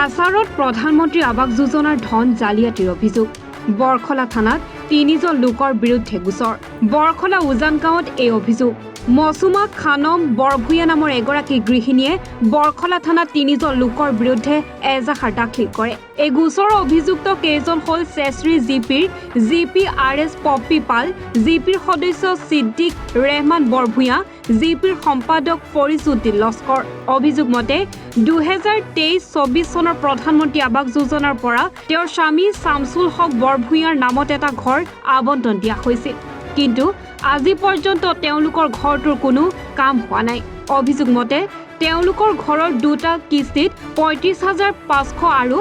কাছাৰত প্ৰধানমন্ত্ৰী আৱাস যোজনাৰ ধন জালিয়াতিৰ অভিযোগ বৰখলা থানাত ৩ জন লোকৰ বিৰুদ্ধে গোচৰ বৰখলা উজান গাঁৱত এই অভিযোগ মৌচুমা খানম বৰভূঞা নামৰ এগৰাকী গৃহিণীয়ে বৰখলা থানাত ৩ জন লোকৰ বিৰুদ্ধে এজাহাৰ দাখিল কৰে এই গোচৰৰ অভিযুক্ত কেইজন হ'ল চেশ্ৰী জিপি আৰএছ পপ্পী পাল জিপিৰ সদস্য সিদ্দিক ৰেহমান বৰভূঞা জিপিৰ সম্পাদক ফৰিজউদ্দিন লস্কৰ অভিযোগ মতে 2023-24 চনৰ প্ৰধানমন্ত্ৰী আৱাস যোজনাৰ পৰা তেওঁৰ স্বামী শামছুল হক বৰভূঞাৰ নামত এটা ঘৰ আবণ্টন দিয়া হৈছিল কিন্তু আজি পৰ্যন্ত তেওঁলোকৰ ঘৰটোৰ কোনো কাম হোৱা নাই অভিযোগ মতে তেওঁলোকৰ ঘৰৰ দুটা কিস্তিত ৩৫,৫০০ আৰু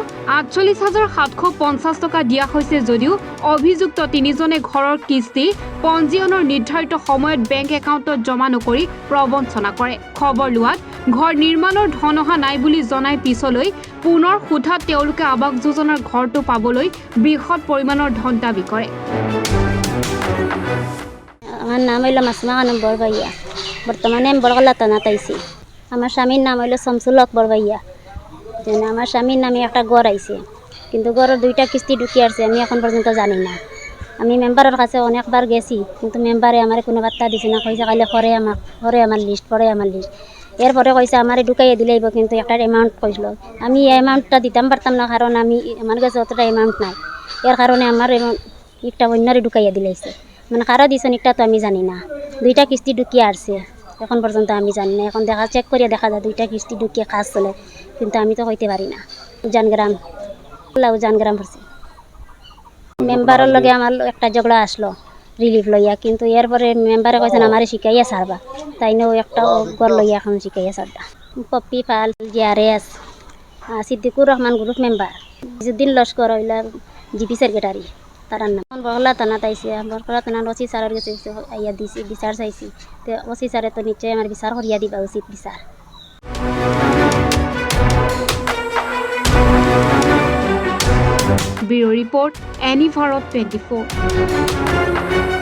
৪৮,৭৫০ টকা দিয়া হৈছে যদিও অভিযুক্ত তিনিজনে ঘৰৰ কিস্তি পঞ্জীয়নৰ নিৰ্ধাৰিত সময়ত বেংক একাউণ্টত জমা নকৰি প্ৰবঞ্চনা কৰে খবৰ লোৱাত ঘৰ নিৰ্মাণৰ ধন অহা নাই বুলি জনাই পিছলৈ পুনৰ সোধাত তেওঁলোকে আৱাস যোজনাৰ ঘৰটো পাবলৈ বৃহৎ পৰিমাণৰ ধন দাবী কৰে আমার নাম হইল মাসুমা খানম বরভাইয়া বর্তমানে আমি বরগলা থানাত আইছি আমার স্বামীর নাম হইল শামসুল হক বরভাইয়া আমার স্বামীর নামে একটা ঘর আইছে কিন্তু ঘরের দুইটা কিস্তি ঢুকি আসছে আমি এখন পর্যন্ত জানি না আমি মেম্বারের কাছে অনেকবার গেছি কিন্তু মেম্বারে আমার কোনো বার্তা দিছে না কইছে কালে পরে আমার লিস্ট এরপরে কইছে আমারে ঢুকাইয়ে দিলেইব কিন্তু একটা অ্যামাউন্ট কইছিল আমি এই অ্যামাউন্টটা দিতাম পারতাম না কারণ আমি আমার কাছে অতটা অ্যামাউন্ট নাই এর কারণে আমার একটা অন্যরে ঢুকাইয়া দিলাইছে মানে কারা দিছেন একটা তো আমি জানি না দুইটা কিস্তি ঢুকিয়ে আসছে এখন পর্যন্ত আমি জানি না এখন চেক করিয়া দেখা যায় দুইটা কিস্তি ঢুকিয়ে কাজ চলে কিন্তু আমি তো কইতে পারি না উজান গ্রাম পড়ছি মেম্বারের লগে আমার একটা ঝগড়া আসলো রিলিফ লইয়া কিন্তু এরপরে মেম্বারে কইছেন আমারে শিখাইয়া ছাড়বা তাই নিয়েও একটা ঘর লইয়া এখন শিখাইয়া ছাড়বা Pappi Pal GRS Siddiqur Rahman group member Izuddin Laskar হইলা জিপি সেক্রেটারি তারার নাম বরখলা থানাত আইসি বরখলা থানার ওসি স্যারের কাছে আইয়া দিছি বিচার চাইছি তো ওসি স্যারে তো নিশ্চয় আমার বিচার করিয়া দিবা উচিত বিচার ব্যুরো রিপোর্ট এনি ভাৰত 24